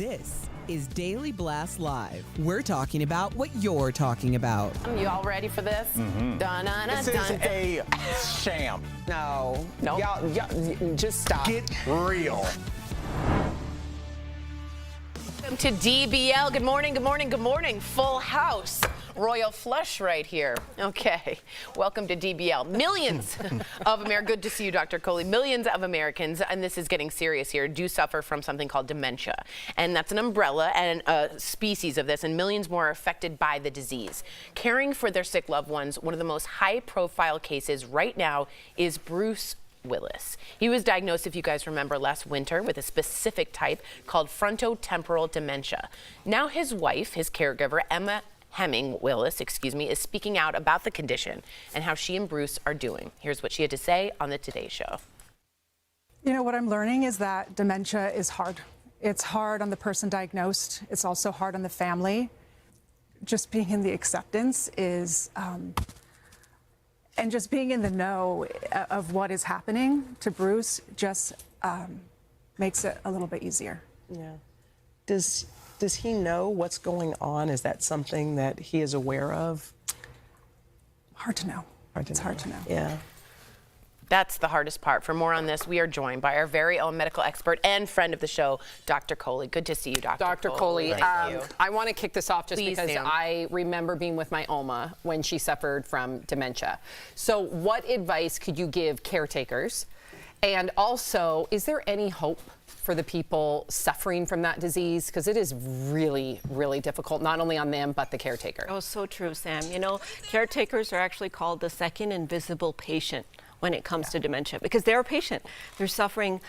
This is Daily Blast Live. We're talking about what you're talking about. You all ready for this? This is a sham. No. Y'all, just stop. Get real. Welcome to DBL. Good morning, good morning, good morning. Full house. Royal flush right here. Okay. Welcome to DBL. Millions of Americans, good to see you, Dr. Coley. Millions of Americans, and this is getting serious here, do suffer from something called dementia. And that's an umbrella and a species of this, and millions more are affected by the disease. Caring for their sick loved ones, one of the most high-profile cases right now is Bruce Willis. He was diagnosed, if you guys remember, last winter with a specific type called frontotemporal dementia. Now his wife, his caregiver, Emma Willis, is speaking out about the condition and how she and Bruce are doing. Here's what she had to say on the Today Show. You know, what I'm learning is that dementia is hard. It's hard on the person diagnosed. It's also hard on the family. Just being in the acceptance is, and just being in the know of what is happening to Bruce just makes it a little bit easier. Yeah. Does he know what's going on? Is that something that he is aware of? Hard to know. It's hard to know. Yeah. That's the hardest part. For more on this, we are joined by our very own medical expert and friend of the show, Dr. Coley. Good to see you, Dr. Coley. Thank you. I want to kick this off just Please, because Sam. I remember being with my Oma when she suffered from dementia. So what advice could you give caretakers? And also, is there any hope for the people suffering from that disease? Because it is really, really difficult, not only on them, but the caretaker. Oh, so true, Sam. You know, caretakers are actually called the second invisible patient when it comes to dementia, because they're a patient. They're suffering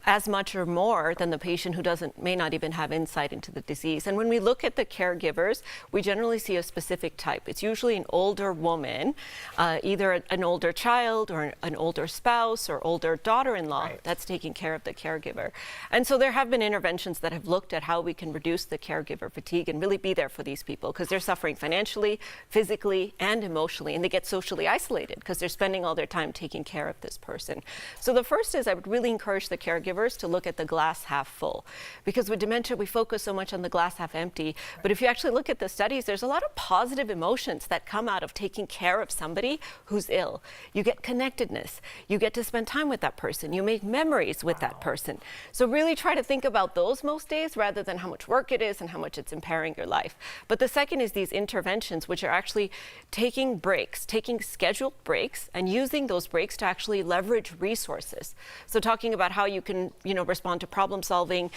as much or more than the patient who may not even have insight into the disease. And when we look at the caregivers, we generally see a specific type. It's usually an older woman, either an older child or an older spouse or older daughter-in-law that's taking care of the caregiver. And so there have been interventions that have looked at how we can reduce the caregiver fatigue and really be there for these people, because they're suffering financially, physically, and emotionally, and they get socially isolated because they're spending all their time taking care of this person. So the first is I would really encourage the caregivers to look at the glass half full, because with dementia we focus so much on the glass half empty, but if you actually look at the studies, there's a lot of positive emotions that come out of taking care of somebody who's ill. You get connectedness, you get to spend time with that person, you make memories with that person. So really try to think about those most days rather than how much work it is and how much it's impairing your life. But the second is these interventions, which are actually taking breaks, taking scheduled breaks and using those breaks to actually leverage resources. So talking about how you can, respond to problem solving,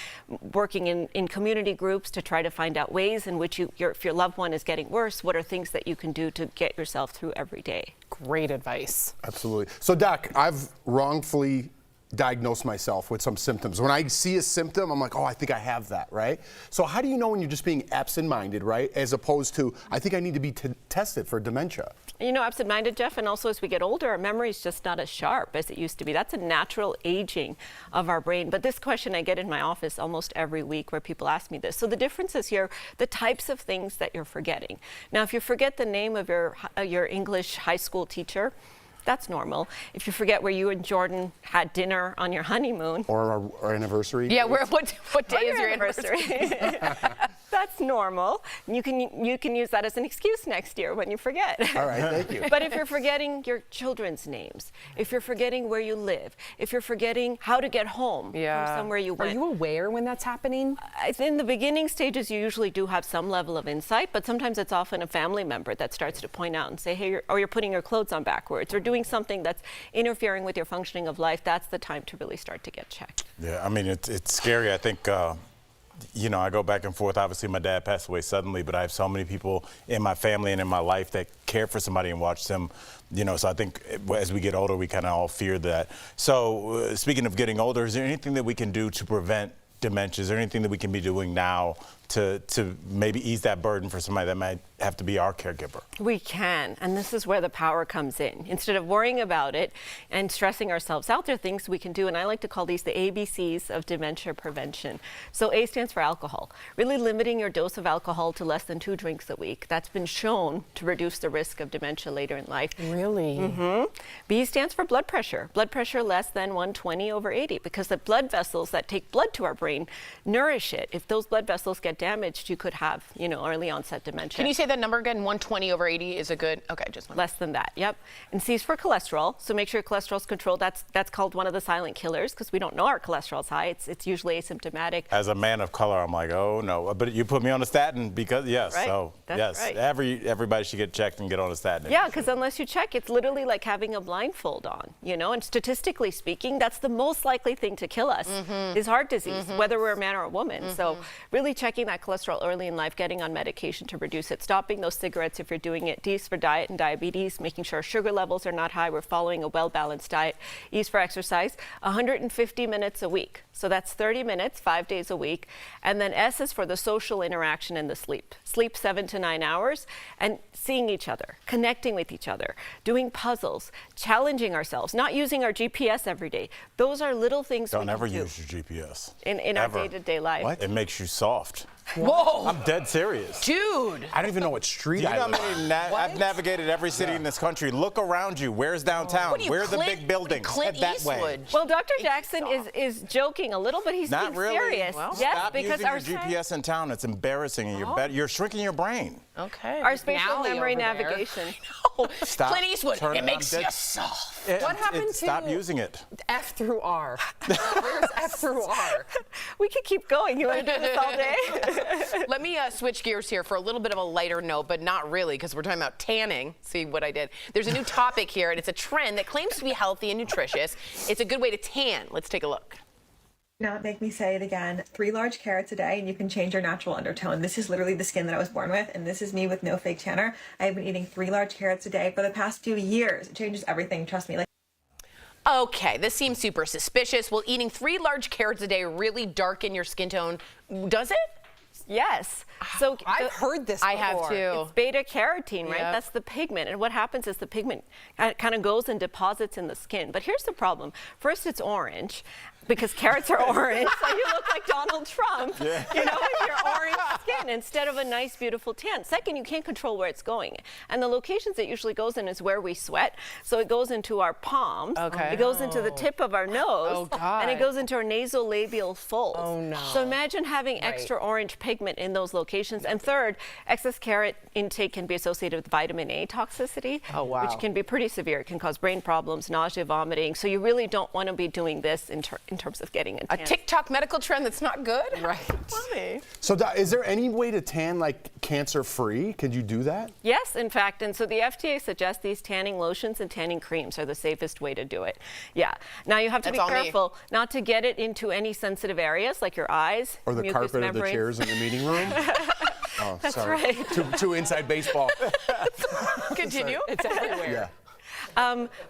working in community groups to try to find out ways in which if your loved one is getting worse, what are things that you can do to get yourself through every day. Great advice. Absolutely. So, Doc, I've wrongfully diagnosed myself with some symptoms. When I see a symptom, I'm like, oh, I think I have that, right? So how do you know when you're just being absent-minded, right, as opposed to, I think I need to be tested for dementia? Absent-minded, Jeff, and also as we get older, our memory is just not as sharp as it used to be. That's a natural aging of our brain. But this question I get in my office almost every week where people ask me this. So the difference is here, the types of things that you're forgetting. Now, if you forget the name of your English high school teacher, that's normal. If you forget where you and Jordan had dinner on your honeymoon. Or our anniversary. Yeah, what day is your anniversary? That's normal. You can use that as an excuse next year when you forget. All right, thank you. But if you're forgetting your children's names, if you're forgetting where you live, if you're forgetting how to get home from somewhere you went. Are you aware when that's happening? In the beginning stages, you usually do have some level of insight, but sometimes it's often a family member that starts to point out and say, hey, you're putting your clothes on backwards, or doing something that's interfering with your functioning of life. That's the time to really start to get checked. Yeah, I mean, it's scary. I think, I go back and forth. Obviously, my dad passed away suddenly, but I have so many people in my family and in my life that care for somebody and watch them, so I think as we get older, we kind of all fear that. So speaking of getting older, is there anything that we can do to prevent dementia? Is there anything that we can be doing now to maybe ease that burden for somebody that might have to be our caregiver? We can, and this is where the power comes in. Instead of worrying about it and stressing ourselves out, there are things we can do, and I like to call these the ABCs of dementia prevention. So A stands for alcohol. Really limiting your dose of alcohol to less than 2 drinks a week. That's been shown to reduce the risk of dementia later in life. Really? Mm-hmm. B stands for blood pressure. Blood pressure less than 120/80, because the blood vessels that take blood to our brain nourish it. If those blood vessels get damaged, you could have, early onset dementia. Can you say that number again? 120/80 is a good, okay, just one. Less than that, yep. And C is for cholesterol, so make sure your cholesterol's controlled. That's called one of the silent killers, because we don't know our cholesterol's high. It's usually asymptomatic. As a man of color, I'm like, oh no, but you put me on a statin because, yes, Right. so That's yes, right. everybody should get checked and get on a statin. Yeah, because unless you check, it's literally like having a blindfold on, and statistically speaking, that's the most likely thing to kill us is heart disease, whether we're a man or a woman. So really checking that cholesterol early in life, getting on medication to reduce it, stopping those cigarettes if you're doing it. D is for diet and diabetes, making sure our sugar levels are not high, we're following a well-balanced diet. E is for exercise, 150 minutes a week. So that's 30 minutes, 5 days a week. And then S is for the social interaction and the sleep. Sleep 7 to 9 hours and seeing each other, connecting with each other, doing puzzles, challenging ourselves, not using our GPS every day. Those are little things we Don't ever can do use your GPS. in our Ever. day-to-day life. What? It makes you soft. Whoa! I'm dead serious. Dude! I don't even know what street Do you I know live how on. many I've navigated every city in this country. Look around you. Where's downtown? What are you, Where are the Clint- big buildings? Clint Head that Eastwood? way. Well, Dr. Jackson is joking a little, but he's Not being really. serious. Well, yes, stop because using our your GPS in town. It's embarrassing, and you're shrinking your brain. Okay. our spatial Alley memory over there. navigation. Oh, Stop. Clint Eastwood, Turn it it makes on. you soft. What happened to Stop using it. F through R? Where's F through R? We could keep going. You want to do this all day? Let me switch gears here for a little bit of a lighter note, but not really, because we're talking about tanning. See what I did? There's a new topic here, and it's a trend that claims to be healthy and nutritious. It's a good way to tan. Let's take a look. Not make me say it again. 3 large carrots a day and you can change your natural undertone. This is literally the skin that I was born with, and this is me with no fake tanner. I've been eating 3 large carrots a day for the past few years. It changes everything, trust me. Okay, this seems super suspicious. Will eating 3 large carrots a day really darken your skin tone? Does it? Yes. So I've heard this before. I have too. It's beta carotene, right? Yep. That's the pigment. And what happens is the pigment kind of goes and deposits in the skin. But here's the problem. First, it's orange, because carrots are orange, so you look like Donald Trump, with your orange skin instead of a nice, beautiful tan. Second, you can't control where it's going. And the locations it usually goes in is where we sweat. So it goes into our palms. Okay. It goes into the tip of our nose. Oh, God. And it goes into our nasolabial folds. Oh, no. So imagine having extra orange pigment in those locations. And third, excess carrot intake can be associated with vitamin A toxicity, which can be pretty severe. It can cause brain problems, nausea, vomiting. So you really don't want to be doing this in terms of getting a tan. A TikTok medical trend that's not good? Right. Funny. So is there any way to tan like cancer-free? Could you do that? Yes, in fact, and so the FDA suggests these tanning lotions and tanning creams are the safest way to do it. Yeah. Now you have to That's all be me. careful not to get it into any sensitive areas like your eyes, Or the mucous carpet or the membranes. chairs in the meeting room? Oh, That's sorry. right. Too inside baseball. Continue. It's everywhere. Yeah.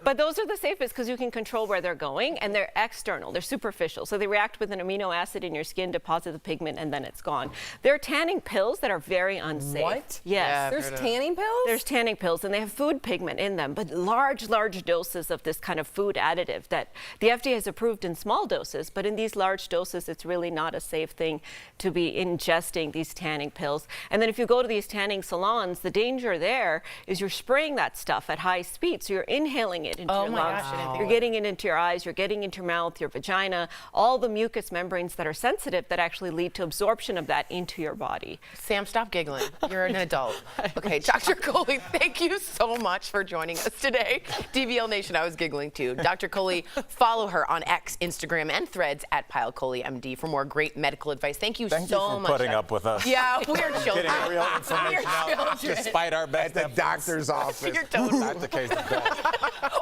But those are the safest because you can control where they're going, and they're external, they're superficial. So they react with an amino acid in your skin, deposit the pigment, and then it's gone. There are tanning pills that are very unsafe. What? Yes. There's tanning pills? There's tanning pills, and they have food pigment in them, but large doses of this kind of food additive that the FDA has approved in small doses, but in these large doses, it's really not a safe thing to be ingesting these tanning pills. And then if you go to these tanning salons, the danger there is you're spraying that stuff at high speed, so you're inhaling it into your my lungs. gosh, I didn't think You're of getting it into your eyes, you're getting into your mouth, your vagina, all the mucous membranes that are sensitive that actually lead to absorption of that into your body. Sam, stop giggling. You're an adult. Okay, Dr. Coley, thank you so much for joining us today. DBL Nation, I was giggling too. Dr. Coley, follow her on X, Instagram, and Threads at PyleColeyMD for more great medical advice. Thank you Thank so you for much. putting up with us. Yeah, we're children. Getting real information We're out children. despite our best At the doctor's office. You're totally Not the case with that.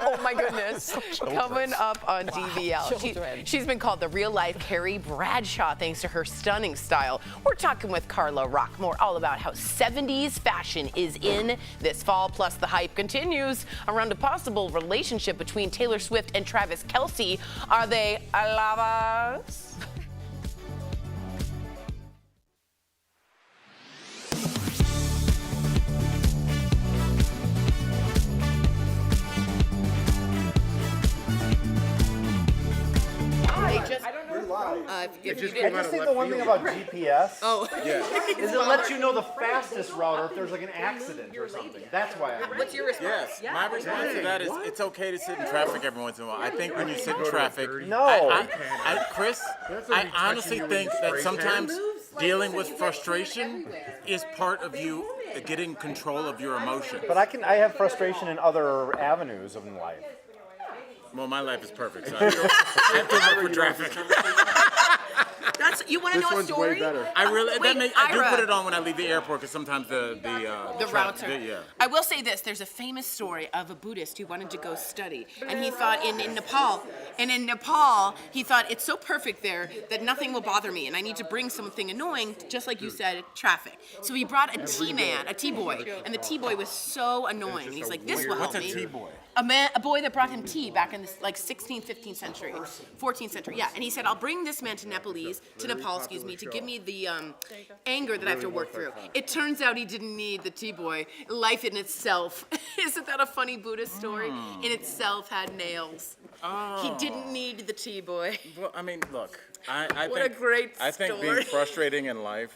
Oh my goodness. Coming up on DBL. She's been called the real life Carrie Bradshaw thanks to her stunning style. We're talking with Carla Rockwell all about how 70s fashion is in this fall. Plus the hype continues around a possible relationship between Taylor Swift and Travis Kelce. Are they lovers? if you I didn't. just think the one thing about GPS is it lets you know the fastest route or if there's like an accident or something. That's why I'm What's your response? Yes, my response to that is it's okay to sit in traffic every once in a while. I think when you sit in traffic, Chris, I honestly think that sometimes dealing with frustration is part of you getting control of your emotions. But I have frustration in other avenues of life. Well, my life is perfect, so I have to look for traffic. You want to know a story? Way better. I really, I do Ira. put it on when I leave the airport because sometimes the routes are. yeah. I will say this: there's a famous story of a Buddhist who wanted to go study, and he thought in Nepal, he thought it's so perfect there that nothing will bother me, and I need to bring something annoying, just like you said, traffic. So he brought a T-boy, and the T-boy was so annoying. And he's like, this will help me. What's a T-boy? A boy that brought him tea back in the 16th, 15th century, 14th century, yeah. And he said, I'll bring this man to Nepal, to give me the anger that I have to work through. It turns out he didn't need the T-boy. Life in itself, isn't that a funny Buddhist story? In itself had nails. He didn't need the T-boy. Well, I mean, look, I What think, a great I think story. being frustrated in life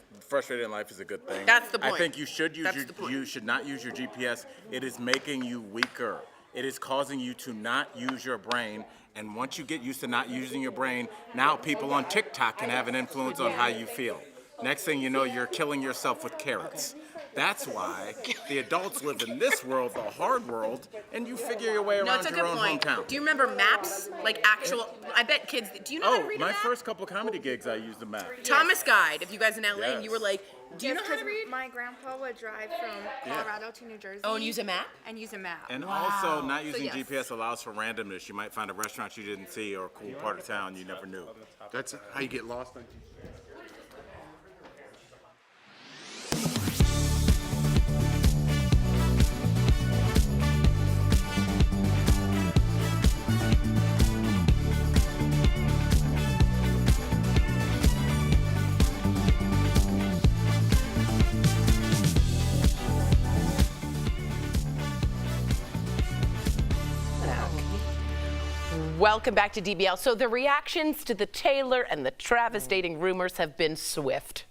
is a good thing. That's the point. I think you should you should not use your GPS. It is making you weaker. It is causing you to not use your brain. And once you get used to not using your brain, now people on TikTok can have an influence on how you feel. Next thing you know, you're killing yourself with carrots. That's why the adults live in this world, the hard world, and you figure your way around your own hometown. Do you remember maps? Like actual, I bet kids, do you know how to read a my map? first couple comedy gigs, I used a map. Thomas Guide, if you guys in LA, and you Yes. were like, do you know how to read? My grandpa would drive from Colorado to New Jersey. Oh, and use a map? And use a map. And also, not using yes. GPS allows for randomness. You might find a restaurant you didn't see or a cool part of town you never knew. That's how you get lost on TV. Welcome back to DBL. So the reactions to the Taylor and the Travis dating rumors have been swift.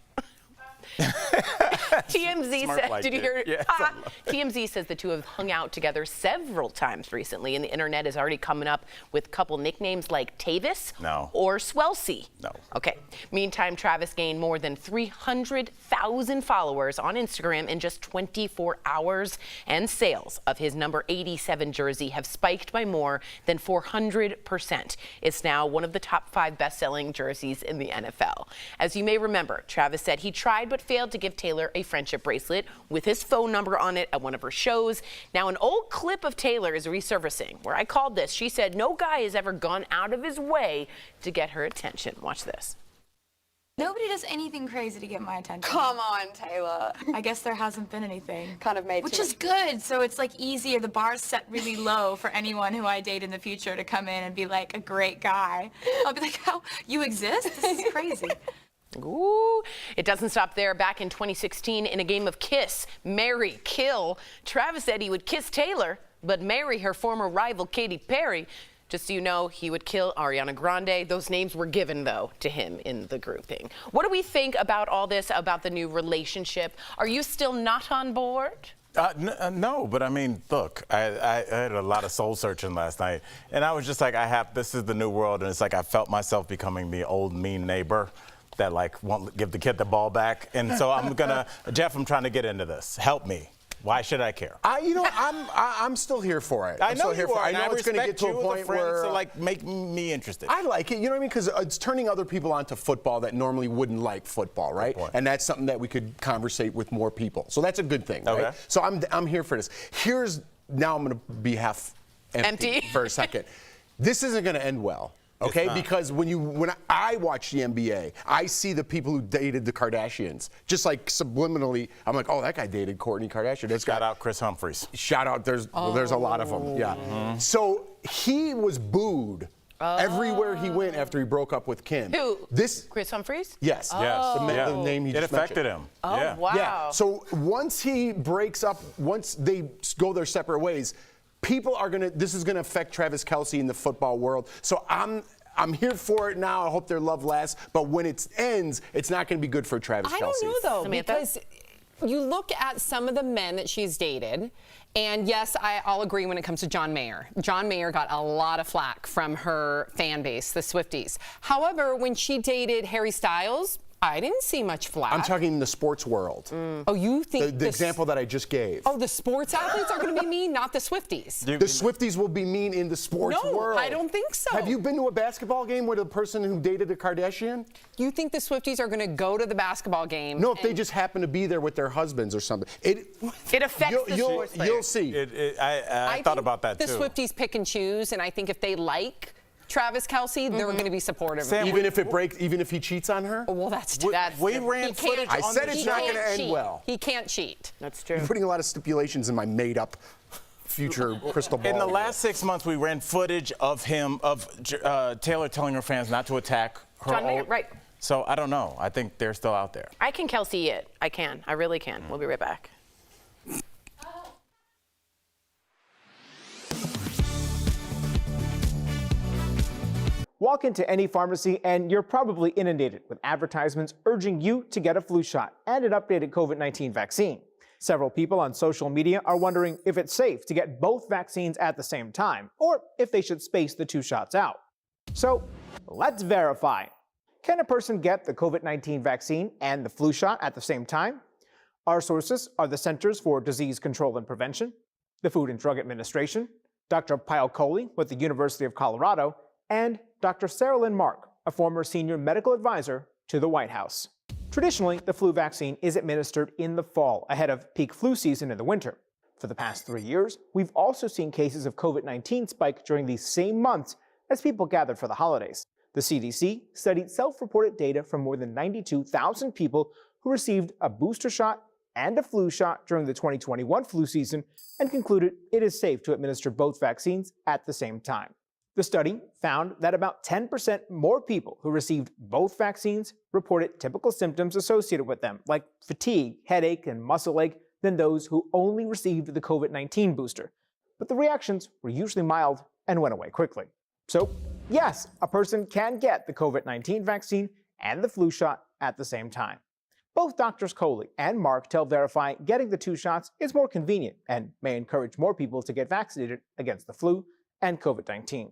TMZ said, did you hear it? Yeah, TMZ says the two have hung out together several times recently, and the internet is already coming up with couple nicknames like Tavis or Swelsey. No. Okay. Meantime, Travis gained more than 300,000 followers on Instagram in just 24 hours, and sales of his number 87 jersey have spiked by more than 400%. It's now one of the top 5 best-selling jerseys in the NFL. As you may remember, Travis said he tried but failed to give Taylor a friendship bracelet with his phone number on it at one of her shows. Now, an old clip of Taylor is resurfacing where I called this. She said no guy has ever gone out of his way to get her attention. Watch this. Nobody does anything crazy to get my attention. Come on, Taylor. I guess there hasn't been anything. Kind of made Which too is good. So it's like easier. The bar's set really low for anyone who I date in the future to come in and be like a great guy. I'll be like, how? You exist? This is crazy. Ooh, it doesn't stop there. Back in 2016, in a game of Kiss, Marry, Kill, Travis said he would kiss Taylor, but marry her former rival, Katy Perry. Just so you know, he would kill Ariana Grande. Those names were given, though, to him in the grouping. What do we think about all this, about the new relationship? Are you still not on board? No, but I mean, look, I had a lot of soul searching last night, and I was just like, this is the new world, and it's like I felt myself becoming the old mean neighbor that like won't give the kid the ball back. And so Jeff, I'm trying to get into this. Help me. Why should I care? I'm still here for it. I know you are. I know it's going to get to a point where so like make me interested. I like it. You know what I mean? Because it's turning other people onto football that normally wouldn't like football, right? And that's something that we could conversate with more people. So that's a good thing, right? So I'm here for this. Now I'm going to be half empty for a second. This isn't going to end well. Okay, because when I watch the NBA, I see the people who dated the Kardashians. Just like subliminally, I'm like, oh, that guy dated Kourtney Kardashian. Shout out Chris Humphries. Shout out, there's a lot of them. Yeah. Mm-hmm. So he was booed everywhere he went after he broke up with Kim. Who? Chris Humphries? Yes. Yes. The name he just affected mentioned. him. Oh, yeah. wow. Yeah. So once he breaks up, once they go their separate ways, this is gonna affect Travis Kelce in the football world. So I'm here for it now. I hope their love lasts. But when it ends, it's not going to be good for Travis Kelce. I don't know, though, Samantha? because you look at some of the men that she's dated, and yes, I'll agree when it comes to John Mayer. John Mayer got a lot of flack from her fan base, the Swifties. However, when she dated Harry Styles, I didn't see much flack. I'm talking in the sports world. Oh, you think the example that I just gave. Oh, the sports athletes are going to be mean, not the Swifties. The Swifties will be mean in the sports world. No, I don't think so. Have you been to a babasketball game with a person who dated a Kardashian? You think the Swifties are going to go to the basketball game? No, if they just happen to be there with their husbands or something. It affects the sports players. You'll see. I thought about that too. The Swifties pick and choose, and I think if they like Travis Kelce, they're going to be supportive. Sam, even if he cheats on her? Oh, well, that's we ran footage. I said it's not going to end well. He can't cheat. That's true. I'm putting a lot of stipulations in my made-up future crystal ball. In the last 6 months, we ran footage of Taylor telling her fans not to attack her. John Mayer, right. So I don't know. I think they're still out there. I can Kelce it. I can. I really can. We'll be right back. Walk into any pharmacy and you're probably inundated with advertisements urging you to get a flu shot and an updated COVID-19 vaccine. Several people on social media are wondering if it's safe to get both vaccines at the same time, or if they should space the two shots out. So let's verify. Can a person get the COVID-19 vaccine and the flu shot at the same time? Our sources are the Centers for Disease Control and Prevention, the Food and Drug Administration, Dr. Coley with the University of Colorado, and Dr. Sarah Lynn Mark, a former senior medical advisor to the White House. Traditionally, the flu vaccine is administered in the fall, ahead of peak flu season in the winter. For the past 3 years, we've also seen cases of COVID-19 spike during these same months as people gathered for the holidays. The CDC studied self-reported data from more than 92,000 people who received a booster shot and a flu shot during the 2021 flu season and concluded it is safe to administer both vaccines at the same time. The study found that about 10% more people who received both vaccines reported typical symptoms associated with them, like fatigue, headache, and muscle ache, than those who only received the COVID-19 booster. But the reactions were usually mild and went away quickly. So, yes, a person can get the COVID-19 vaccine and the flu shot at the same time. Both Drs. Coley and Mark tell Verify getting the two shots is more convenient and may encourage more people to get vaccinated against the flu and COVID-19.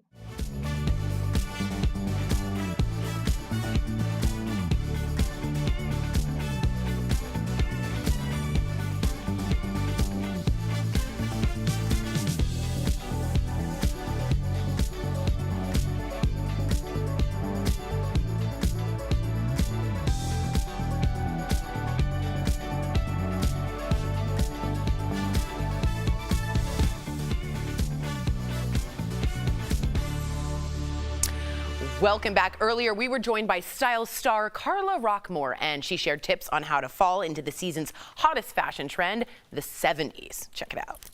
Welcome back. Earlier, we were joined by style star Carla Rockmore, and she shared tips on how to fall into the season's hottest fashion trend, the 70s. Check it out.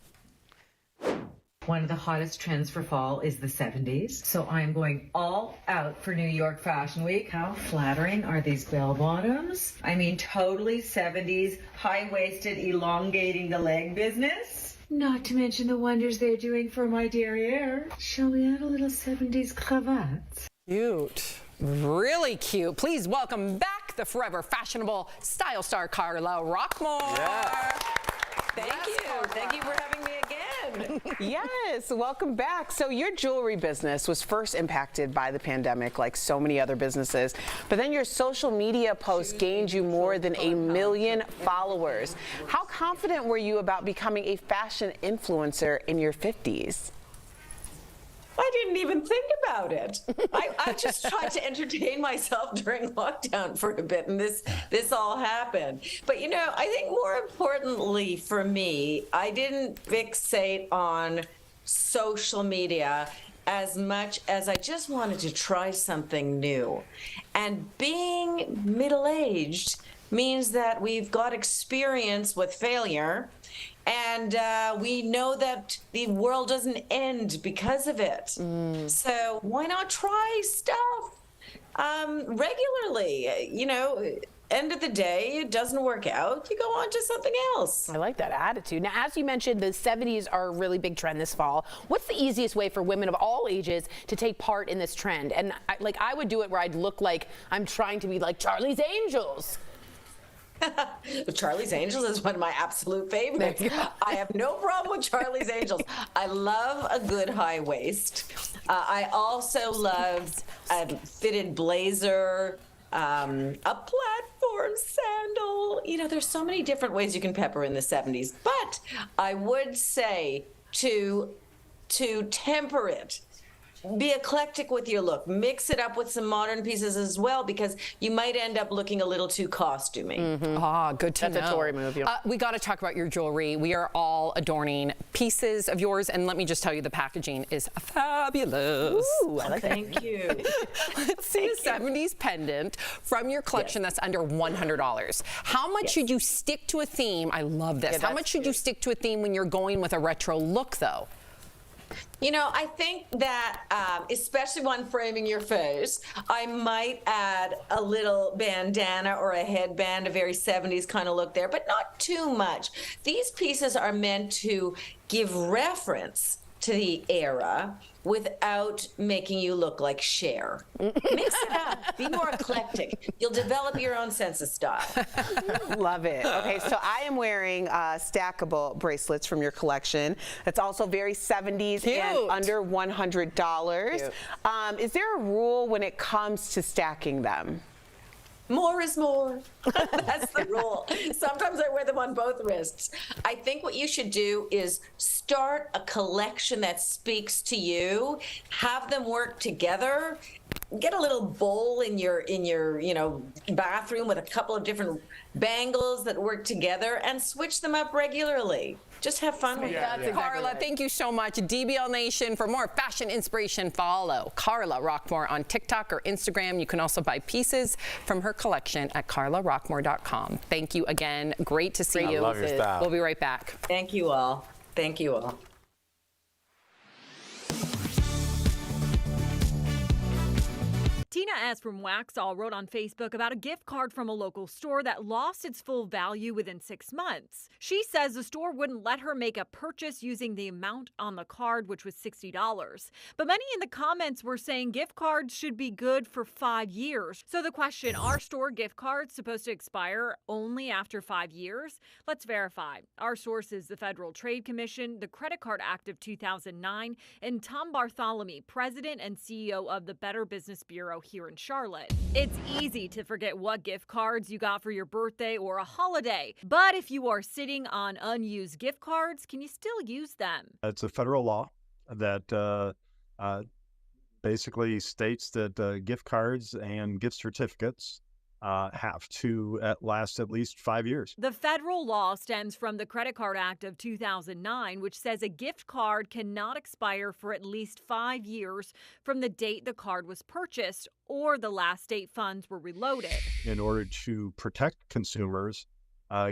One of the hottest trends for fall is the 70s, so I am going all out for New York Fashion Week. How flattering are these bell bottoms? I mean, totally 70s, high-waisted, elongating the leg business. Not to mention the wonders they're doing for my derriere. Shall we add a little 70s cravat? Cute. Really cute. Please welcome back the forever fashionable style star Carla Rockmore. Yeah. Thank you. Thank you for having me again. Yes, welcome back. So your jewelry business was first impacted by the pandemic, like so many other businesses, but then your social media posts gained you more than 1 million followers. How confident were you about becoming a fashion influencer in your 50s? I didn't even think about it. I just tried to entertain myself during lockdown for a bit, and this all happened. But, you know, I think more importantly for me, I didn't fixate on social media as much as I just wanted to try something new. And being middle-aged means that we've got experience with failure, and we know that the world doesn't end because of it. So why not try stuff regularly? You know, end of the day, it doesn't work out, you go on to something else. I like that attitude. Now, as you mentioned, the 70s are a really big trend this fall. What's the easiest way for women of all ages to take part in this trend? And I would do it where I'd look like I'm trying to be like Charlie's Angels. Charlie's Angels is one of my absolute favorites. I have no problem with Charlie's Angels. I love a good high waist. I also love a fitted blazer, a platform sandal. You know, there's so many different ways you can pepper in the 70s. But I would say to temper it, be eclectic with your look. Mix it up with some modern pieces as well, because you might end up looking a little too costumey. Good to know. That's a Tory move. We got to talk about your jewelry. We are all adorning pieces of yours, and let me just tell you, the packaging is fabulous. Ooh, I like that. Thank you. Let's see a 70s pendant from your collection that's under $100. How much should you stick to a theme? I love this. How much should you stick to a theme when you're going with a retro look, though? You know, I think that, especially when framing your face, I might add a little bandana or a headband, a very 70s kind of look there, but not too much. These pieces are meant to give reference to the era without making you look like Cher. Mix it up. Be more eclectic. You'll develop your own sense of style. Love it. Okay, so I am wearing stackable bracelets from your collection. It's also very 70s and under $100. Is there a rule when it comes to stacking them? More is more. That's the rule. Sometimes I wear them on both wrists. I think what you should do is start a collection that speaks to you, have them work together, get a little bowl in your bathroom with a couple of different bangles that work together, and switch them up regularly. Just have fun with it. Carla, thank you so much. DBL Nation, for more fashion inspiration, follow Carla Rockmore on TikTok or Instagram. You can also buy pieces from her collection at carlarockmore.com. Thank you again. Great to see you. I love your style. We'll be right back. Thank you all. Thank you all. Tina S. from Waxall wrote on Facebook about a gift card from a local store that lost its full value within 6 months. She says the store wouldn't let her make a purchase using the amount on the card, which was $60. But many in the comments were saying gift cards should be good for 5 years. So the question, are store gift cards supposed to expire only after 5 years? Let's verify. Our source is the Federal Trade Commission, the Credit Card Act of 2009, and Tom Bartholomew, President and CEO of the Better Business Bureau here in Charlotte. It's easy to forget what gift cards you got for your birthday or a holiday. But if you are sitting on unused gift cards, can you still use them? It's a federal law that basically states that gift cards and gift certificates have to last at least 5 years. The federal law stems from the Credit Card Act of 2009, which says a gift card cannot expire for at least 5 years from the date the card was purchased or the last date funds were reloaded. In order to protect consumers,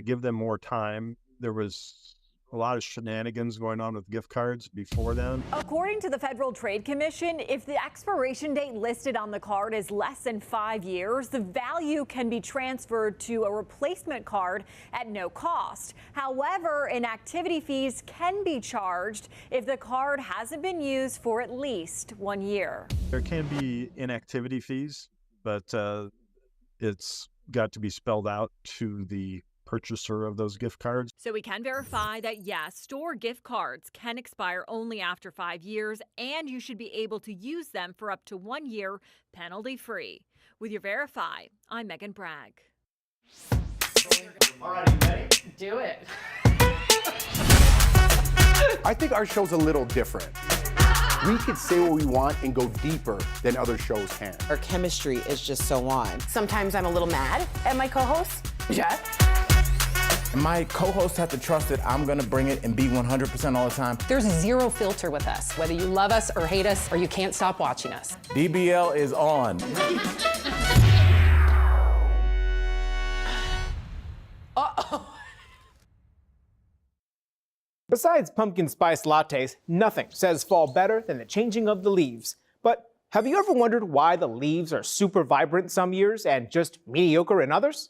give them more time, there was a lot of shenanigans going on with gift cards before then. According to the Federal Trade Commission, if the expiration date listed on the card is less than 5 years, the value can be transferred to a replacement card at no cost. However, inactivity fees can be charged if the card hasn't been used for at least 1 year. There can be inactivity fees, but it's got to be spelled out to the purchaser of those gift cards. So we can verify that, yes, store gift cards can expire only after 5 years, and you should be able to use them for up to 1 year penalty-free. With your Verify, I'm Megan Bragg. All right, ready? Do it. I think our show's a little different. We could say what we want and go deeper than other shows can. Our chemistry is just so on. Sometimes I'm a little mad at my co-host, Jeff. My co-hosts have to trust that I'm gonna bring it and be 100% all the time. There's zero filter with us. Whether you love us or hate us, or you can't stop watching us. DBL is on. Besides pumpkin spice lattes, nothing says fall better than the changing of the leaves. But have you ever wondered why the leaves are super vibrant some years and just mediocre in others?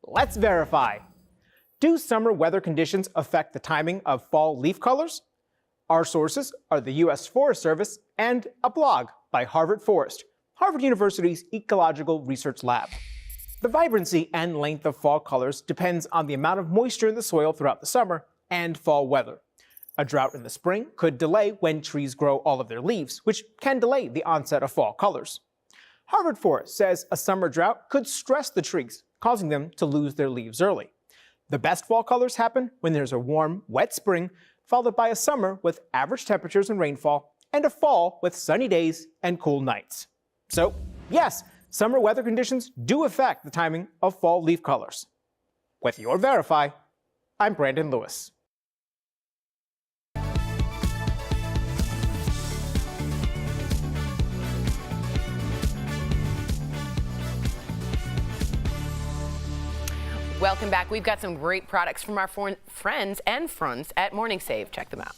Let's verify. Do summer weather conditions affect the timing of fall leaf colors? Our sources are the U.S. Forest Service and a blog by Harvard Forest, Harvard University's Ecological Research Lab. The vibrancy and length of fall colors depends on the amount of moisture in the soil throughout the summer and fall weather. A drought in the spring could delay when trees grow all of their leaves, which can delay the onset of fall colors. Harvard Forest says a summer drought could stress the trees, causing them to lose their leaves early. The best fall colors happen when there's a warm, wet spring, followed by a summer with average temperatures and rainfall, and a fall with sunny days and cool nights. So, yes, summer weather conditions do affect the timing of fall leaf colors. With your Verify, I'm Brandon Lewis. Welcome back. We've got some great products from our friends and friends at MorningSave. Check them out.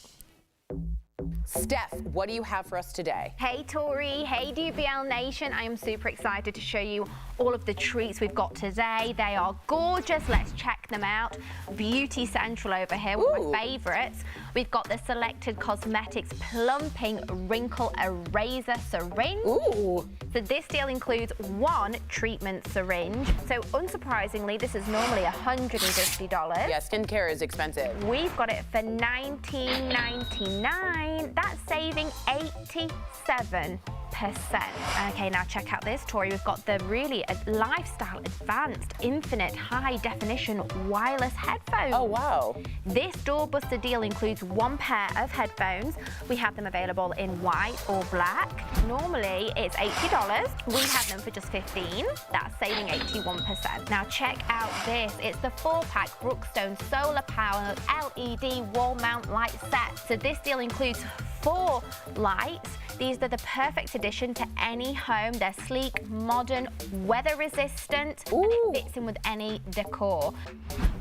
Steph, what do you have for us today? Hey Tori, hey DBL Nation. I am super excited to show you all of the treats we've got today. They are gorgeous. Let's check them out. Beauty Central over here, one of my favorites. We've got the Selected Cosmetics Plumping Wrinkle Eraser Syringe. Ooh. So this deal includes one treatment syringe. So unsurprisingly, this is normally $150. Yeah, skincare is expensive. We've got it for $19.99. That's saving 87%. Okay, now check out this, Tori. We've got the really lifestyle advanced infinite high definition wireless headphones. Oh, wow. This doorbuster deal includes one pair of headphones. We have them available in white or black. Normally it's $80. We have them for just $15. That's saving 81%. Now check out this. It's the 4-pack Brookstone solar powered LED wall mount light set. So this deal includes 4 lights. These are the perfect addition to any home. They're sleek, modern, weather resistant, and it fits in with any decor.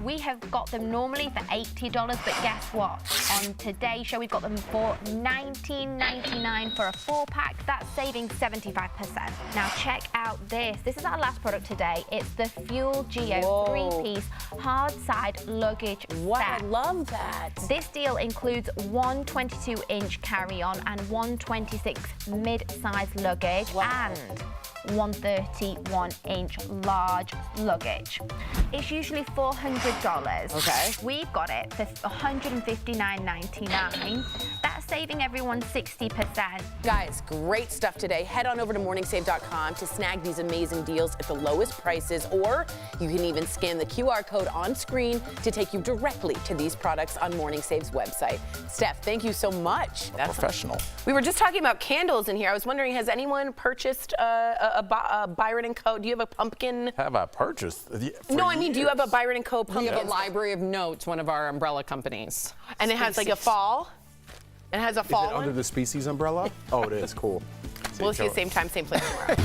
We have got them normally for $80, but guess what? On today's show, we've got them for $19.99 for a 4-pack. That's saving 75%. Now check out this. This is our last product today. It's the Fuel Geo 3-piece hard side luggage set. I love that. This deal includes one 22-inch carry-on and one 26 mid-size luggage and one 31-inch large luggage. It's usually $400. Okay. We've got it for $159.99. That's saving everyone 60%. Guys, great stuff today. Head on over to morningsave.com to snag these amazing deals at the lowest prices, or you can even scan the QR code on screen to take you directly to these products on MorningSave's website. Steph, thank you so much. That's professional. We were just talking about candles in here. I was wondering, has anyone purchased a Byron & Co.? Do you have a pumpkin? Have I purchased? No, I mean, do you have a Byron & Co. pumpkin? We have a Library of Notes, one of our umbrella companies. And it has like a fall? It has a fall Is it under the Species umbrella? Oh, it is. Cool. We'll see you same time, same place tomorrow.